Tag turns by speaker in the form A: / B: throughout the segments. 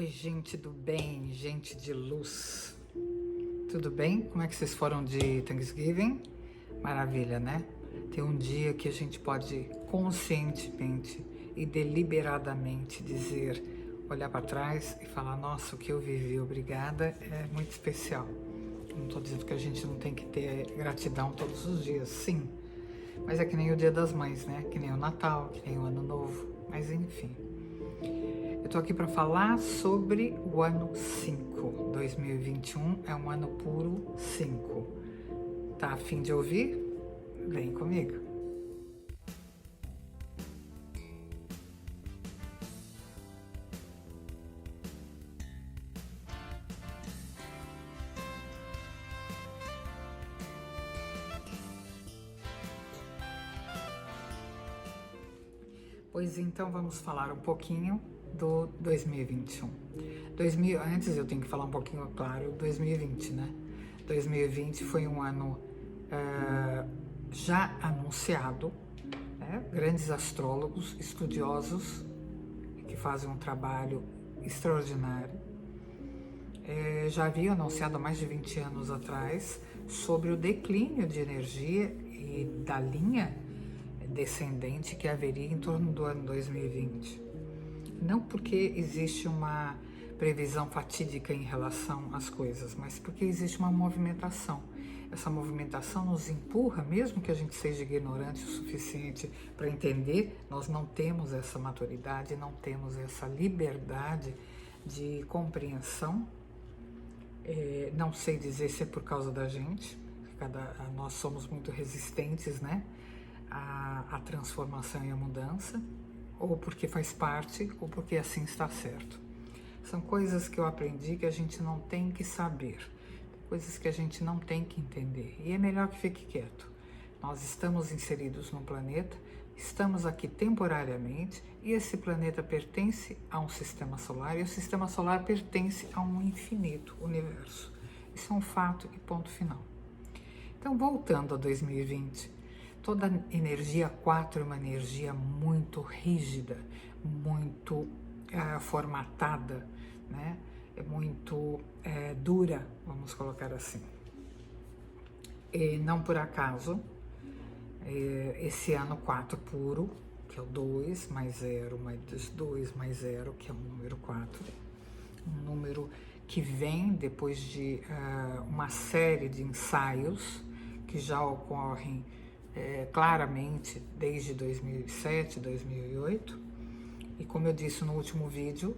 A: Oi, gente do bem, gente de luz. Tudo bem? Como é que vocês foram de Thanksgiving? Maravilha, né? Tem um dia que a gente pode conscientemente e deliberadamente dizer, olhar para trás e falar, nossa, o que eu vivi, obrigada, é muito especial. Não estou dizendo que a gente não tem que ter gratidão todos os dias, sim. Mas é que nem o Dia das Mães, né? Que nem o Natal, que nem o Ano Novo. Mas enfim. Eu tô aqui para falar sobre o ano 5. 2021 é um ano puro 5. Tá a fim de ouvir? Vem comigo. Pois então vamos falar um pouquinho do 2021. Antes eu tenho que falar um pouquinho, claro, 2020, né? 2020 foi um ano já anunciado, né? Grandes astrólogos, estudiosos que fazem um trabalho extraordinário. Já havia anunciado há mais de 20 anos atrás sobre o declínio de energia e da linha descendente que haveria em torno do ano 2020. Não porque existe uma previsão fatídica em relação às coisas, mas porque existe uma movimentação. Essa movimentação nos empurra, mesmo que a gente seja ignorante o suficiente para entender, nós não temos essa maturidade, não temos essa liberdade de compreensão. Não sei dizer se é por causa da gente, nós somos muito resistentes, né, à transformação e à mudança, ou porque faz parte, ou porque assim está certo. São coisas que eu aprendi que a gente não tem que saber, coisas que a gente não tem que entender, e é melhor que fique quieto. Nós estamos inseridos num planeta, estamos aqui temporariamente, e esse planeta pertence a um sistema solar, e o sistema solar pertence a um infinito universo. Isso é um fato e ponto final. Então, voltando a 2020, toda a energia 4 é uma energia muito rígida, muito formatada, né? É muito dura, vamos colocar assim. E não por acaso, esse ano 4 puro, que é o 2 mais 0, mais 2 mais 0, que é o número 4, um número que vem depois de uma série de ensaios que já ocorrem claramente desde 2007, 2008, e como eu disse no último vídeo,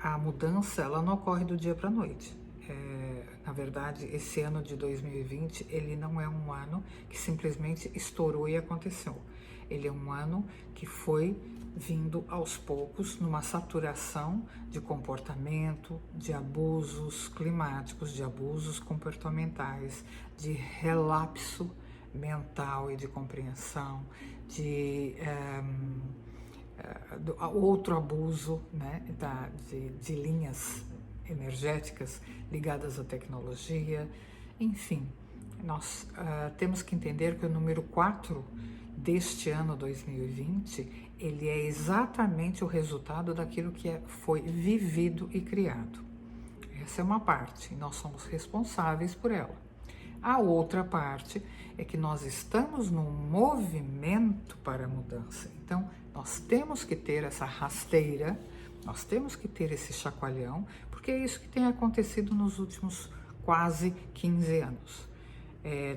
A: a mudança ela não ocorre do dia para a noite. Na verdade, esse ano de 2020, ele não é um ano que simplesmente estourou e aconteceu. Ele é um ano que foi vindo aos poucos numa saturação de comportamento, de abusos climáticos, de abusos comportamentais, de relapso mental e de compreensão, de outro abuso, né, de linhas energéticas ligadas à tecnologia, enfim. Nós temos que entender que o número 4 deste ano 2020, ele é exatamente o resultado daquilo que foi vivido e criado. Essa é uma parte, e nós somos responsáveis por ela. A outra parte é que nós estamos num movimento para a mudança. Então, nós temos que ter essa rasteira, nós temos que ter esse chacoalhão, porque é isso que tem acontecido nos últimos quase 15 anos.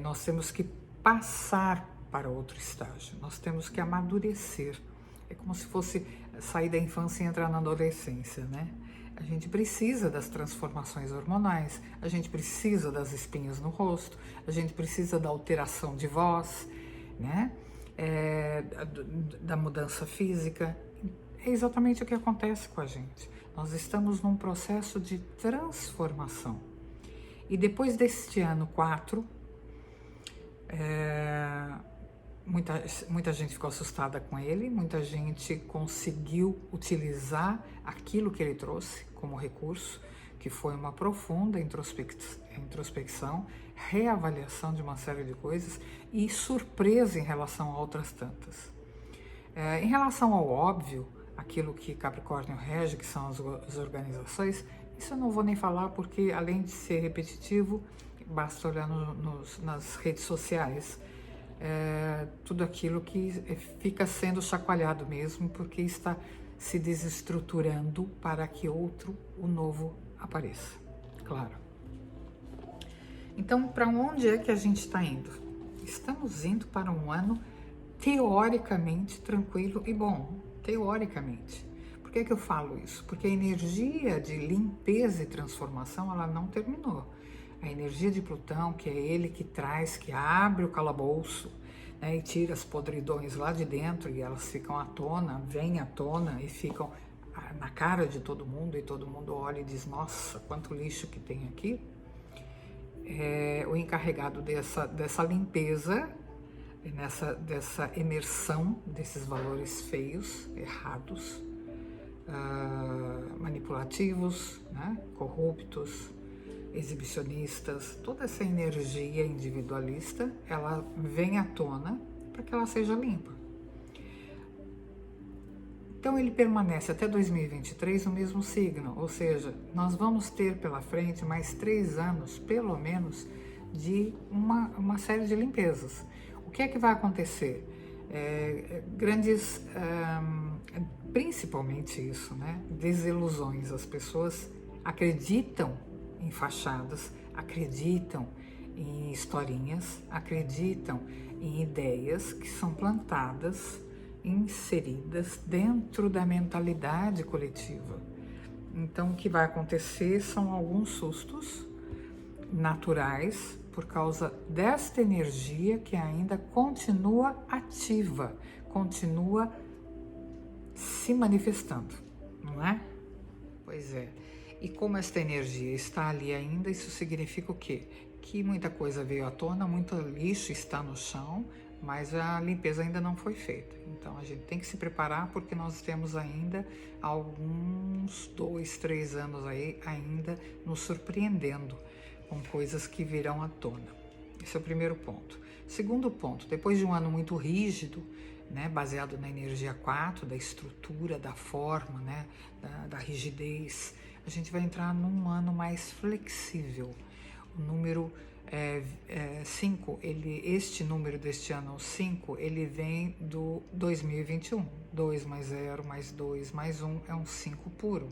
A: Nós temos que passar para outro estágio, nós temos que amadurecer. É como se fosse sair da infância e entrar na adolescência, né? A gente precisa das transformações hormonais, a gente precisa das espinhas no rosto, a gente precisa da alteração de voz, né? Da mudança física. É exatamente o que acontece com a gente. Nós estamos num processo de transformação. E depois deste ano 4, muita gente ficou assustada com ele, muita gente conseguiu utilizar aquilo que ele trouxe como recurso, que foi uma profunda introspecção, reavaliação de uma série de coisas e surpresa em relação a outras tantas. Em relação ao óbvio, aquilo que Capricórnio rege, que são as organizações. Isso eu não vou nem falar porque, além de ser repetitivo, basta olhar nas redes sociais, tudo aquilo que fica sendo chacoalhado mesmo, porque está se desestruturando para que o novo apareça, claro. Então, para onde é que a gente está indo? Estamos indo para um ano teoricamente tranquilo e bom, teoricamente. Por que eu falo isso? Porque a energia de limpeza e transformação, ela não terminou. A energia de Plutão, que é ele que traz, que abre o calabouço, né, e tira as podridões lá de dentro e elas ficam à tona, vêm à tona e ficam na cara de todo mundo, e todo mundo olha e diz, nossa, quanto lixo que tem aqui. O encarregado dessa limpeza, dessa emersão desses valores feios, errados, manipulativos, né, corruptos, exibicionistas, toda essa energia individualista, ela vem à tona para que ela seja limpa. Então ele permanece até 2023 no mesmo signo, ou seja, nós vamos ter pela frente mais 3 anos, pelo menos, de uma série de limpezas. O que é que vai acontecer? Principalmente isso, né? Desilusões. As pessoas acreditam em fachadas, acreditam em historinhas, acreditam em ideias que são plantadas, inseridas dentro da mentalidade coletiva. Então, o que vai acontecer são alguns sustos naturais por causa desta energia que ainda continua ativa, continua se manifestando, não é? Pois é. E como esta energia está ali ainda, isso significa o quê? Que muita coisa veio à tona, muito lixo está no chão, mas a limpeza ainda não foi feita. Então a gente tem que se preparar porque nós temos ainda alguns 2, 3 anos aí ainda nos surpreendendo com coisas que virão à tona. Esse é o primeiro ponto. Segundo ponto, depois de um ano muito rígido, né, baseado na energia 4, da estrutura, da forma, né, da rigidez, a gente vai entrar num ano mais flexível. O número 5, este número deste ano, 5, ele vem do 2021. 2 mais 0 mais 2 mais 1 é um 5 puro.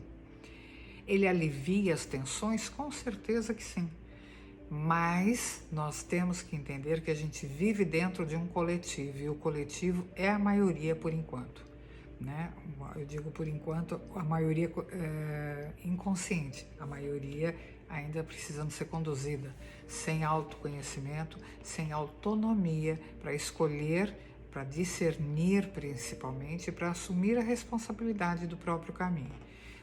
A: Ele alivia as tensões? Com certeza que sim. Mas nós temos que entender que a gente vive dentro de um coletivo e o coletivo é a maioria por enquanto, né? Eu digo por enquanto, a maioria inconsciente, a maioria ainda precisando ser conduzida, sem autoconhecimento, sem autonomia para escolher, para discernir principalmente, para assumir a responsabilidade do próprio caminho.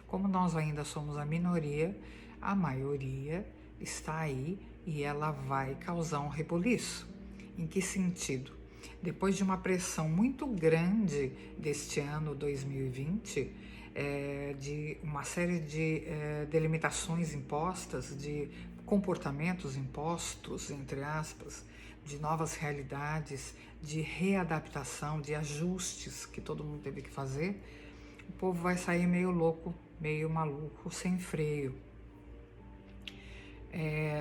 A: Como nós ainda somos a minoria, a maioria está aí e ela vai causar um rebuliço. Em que sentido? Depois de uma pressão muito grande deste ano 2020, de uma série de delimitações impostas, de comportamentos impostos, entre aspas, de novas realidades, de readaptação, de ajustes que todo mundo teve que fazer, o povo vai sair meio louco, meio maluco, sem freio.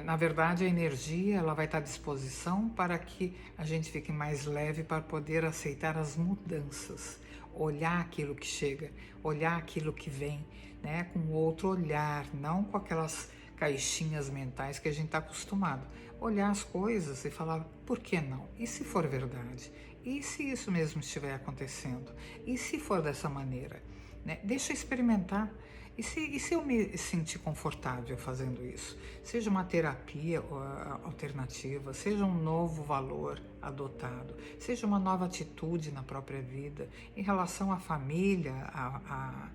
A: Na verdade, a energia ela vai estar à disposição para que a gente fique mais leve para poder aceitar as mudanças, olhar aquilo que chega, olhar aquilo que vem, né, com outro olhar, não com aquelas caixinhas mentais que a gente está acostumado. Olhar as coisas e falar, por que não? E se for verdade? E se isso mesmo estiver acontecendo? E se for dessa maneira? Né? Deixa eu experimentar. E se eu me sentir confortável fazendo isso? Seja uma terapia alternativa, seja um novo valor adotado, seja uma nova atitude na própria vida, em relação à família, à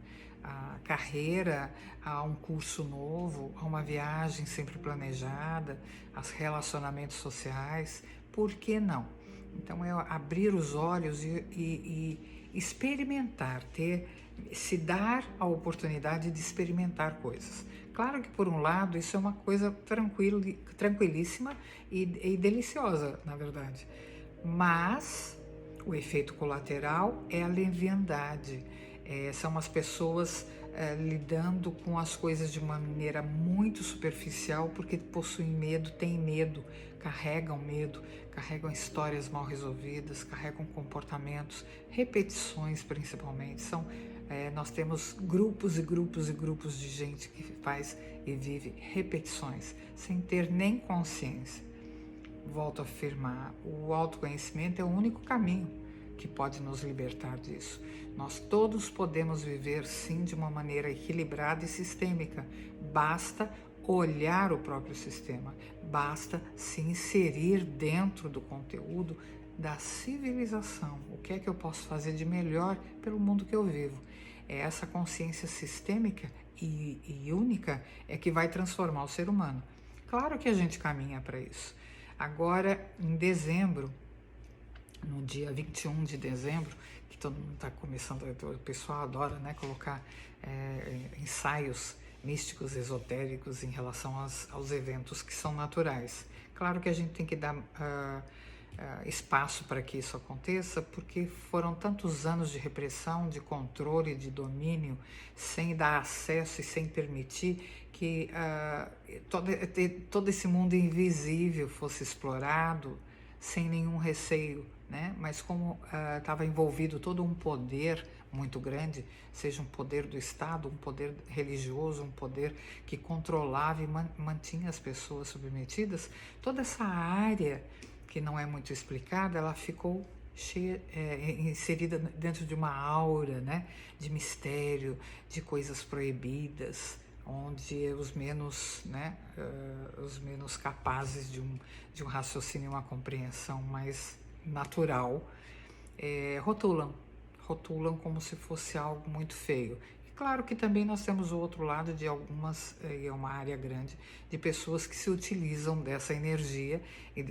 A: carreira, a um curso novo, a uma viagem sempre planejada, aos relacionamentos sociais, por que não? Então é abrir os olhos e experimentar, se dar a oportunidade de experimentar coisas. Claro que por um lado isso é uma coisa tranquilíssima e deliciosa, na verdade, mas o efeito colateral é a leviandade, São as pessoas lidando com as coisas de uma maneira muito superficial porque possuem medo, têm medo, carregam histórias mal resolvidas, carregam comportamentos, repetições principalmente. Nós temos grupos e grupos e grupos de gente que faz e vive repetições sem ter nem consciência. Volto a afirmar, o autoconhecimento é o único caminho que pode nos libertar disso. Nós todos podemos viver sim de uma maneira equilibrada e sistêmica. Basta olhar o próprio sistema, basta se inserir dentro do conteúdo da civilização. O que é que eu posso fazer de melhor pelo mundo que eu vivo? É essa consciência sistêmica e única é que vai transformar o ser humano. Claro que a gente caminha para isso. Agora, em dezembro, no dia 21 de dezembro, que todo mundo está começando, o pessoal adora, né, colocar ensaios místicos, esotéricos em relação aos eventos que são naturais. Claro que a gente tem que dar espaço para que isso aconteça, porque foram tantos anos de repressão, de controle, de domínio, sem dar acesso e sem permitir que todo esse mundo invisível fosse explorado sem nenhum receio, né? Mas como estava envolvido todo um poder muito grande, seja um poder do Estado, um poder religioso, um poder que controlava e mantinha as pessoas submetidas, toda essa área que não é muito explicada, ela ficou inserida dentro de uma aura, né, de mistério, de coisas proibidas, onde os menos capazes de um raciocínio e uma compreensão mais natural rotulam como se fosse algo muito feio. E claro que também nós temos o outro lado de algumas, e é uma área grande, de pessoas que se utilizam dessa energia e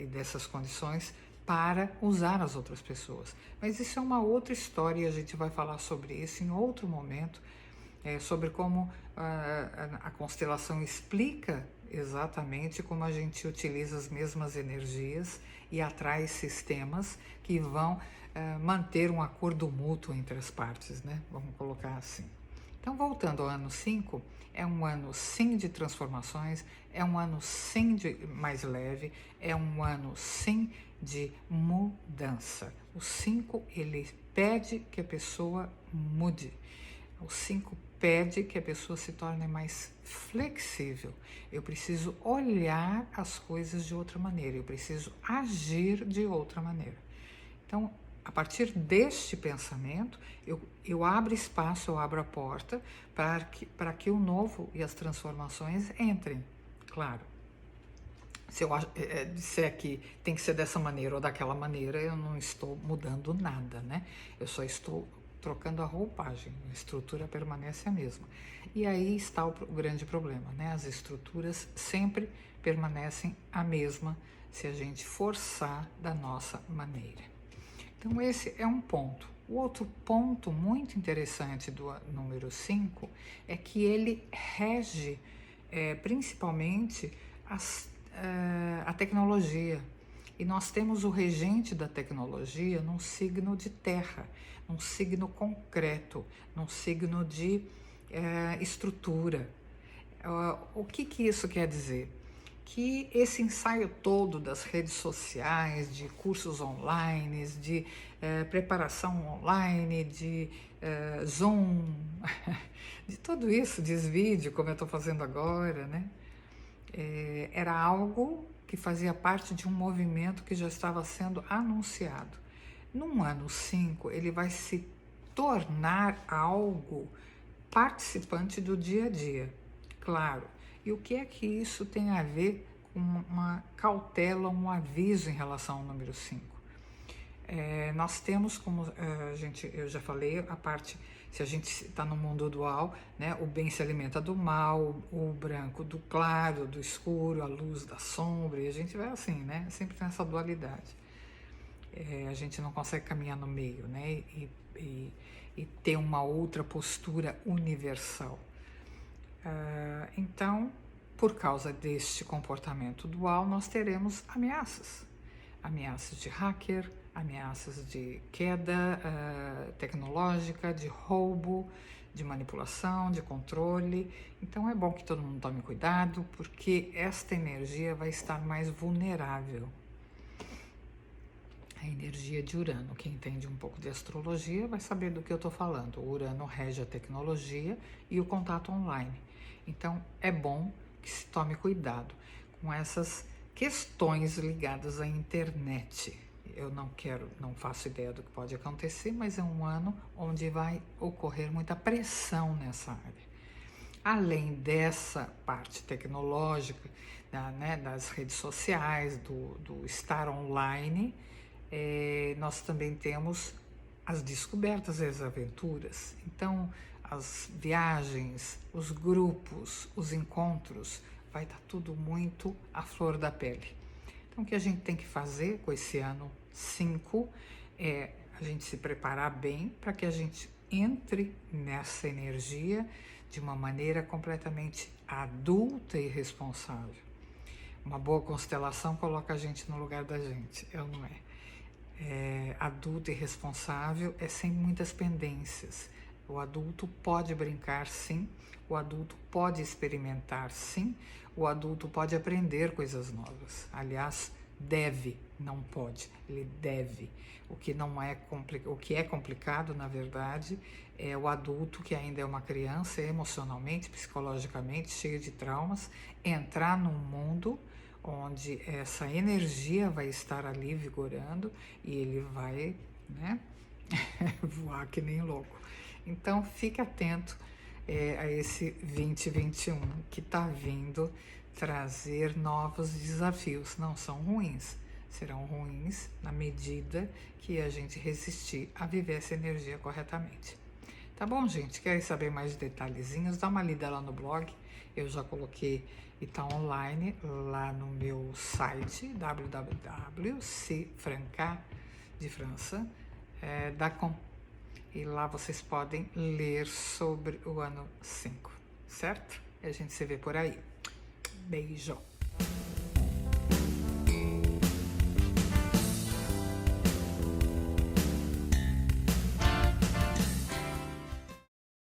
A: dessas condições para usar as outras pessoas. Mas isso é uma outra história e a gente vai falar sobre isso em outro momento, sobre como a constelação explica exatamente como a gente utiliza as mesmas energias e atrai sistemas que vão manter um acordo mútuo entre as partes, né? Vamos colocar assim. Então, voltando ao ano 5, é um ano sim de transformações, é um ano sim de mais leve, é um ano sim de mudança. O 5, ele pede que a pessoa mude. O 5 pede que a pessoa se torne mais flexível. Eu preciso olhar as coisas de outra maneira, eu preciso agir de outra maneira. Então, a partir deste pensamento, eu abro espaço, eu abro a porta para que o novo e as transformações entrem. Claro, se eu disser que tem que ser dessa maneira ou daquela maneira, eu não estou mudando nada, né? Eu só estou trocando a roupagem, a estrutura permanece a mesma. E aí está o grande problema, né? As estruturas sempre permanecem a mesma se a gente forçar da nossa maneira. Então esse é um ponto. O outro ponto muito interessante do número 5 é que ele rege principalmente a tecnologia. E nós temos o regente da tecnologia num signo de terra, num signo concreto, num signo de estrutura. O que isso quer dizer? Que esse ensaio todo das redes sociais, de cursos online, de preparação online, de Zoom, de tudo isso, de vídeo, como eu estou fazendo agora, né? Era algo que fazia parte de um movimento que já estava sendo anunciado. No ano 5, ele vai se tornar algo participante do dia a dia, claro. E o que é que isso tem a ver com uma cautela, um aviso em relação ao número 5? Nós temos, como eu já falei, a parte, se a gente está no mundo dual, né, o bem se alimenta do mal, o branco do claro, do escuro, a luz da sombra, e a gente vai assim, né, sempre tem essa dualidade. A gente não consegue caminhar no meio, né, e ter uma outra postura universal. Então, por causa deste comportamento dual, nós teremos ameaças de hacker, ameaças de queda tecnológica, de roubo, de manipulação, de controle. Então é bom que todo mundo tome cuidado, porque esta energia vai estar mais vulnerável. A energia de Urano, quem entende um pouco de astrologia vai saber do que eu estou falando. O Urano rege a tecnologia e o contato online. Então é bom que se tome cuidado com essas questões ligadas à internet. Eu não faço ideia do que pode acontecer, mas é um ano onde vai ocorrer muita pressão nessa área. Além dessa parte tecnológica, das redes sociais, do estar online, nós também temos as descobertas e as aventuras. Então, as viagens, os grupos, os encontros, vai estar tudo muito à flor da pele. Então, o que a gente tem que fazer com esse ano 5 é a gente se preparar bem para que a gente entre nessa energia de uma maneira completamente adulta e responsável. Uma boa constelação coloca a gente no lugar da gente, não é? Adulto e responsável é sem muitas pendências. O adulto pode brincar, sim. O adulto pode experimentar, sim. O adulto pode aprender coisas novas. Aliás, deve, não pode. Ele deve. O que é complicado, na verdade, é o adulto que ainda é uma criança, emocionalmente, psicologicamente, cheio de traumas, entrar num mundo onde essa energia vai estar ali vigorando e ele vai, voar que nem louco. Então, fique atento a esse 2021 que está vindo trazer novos desafios. Não são ruins, serão ruins na medida que a gente resistir a viver essa energia corretamente. Tá bom, gente? Quer saber mais detalhezinhos? Dá uma lida lá no blog. Eu já coloquei e está online lá no meu site www.cfranca.com e lá vocês podem ler sobre o ano 5, certo? E a gente se vê por aí. Beijo!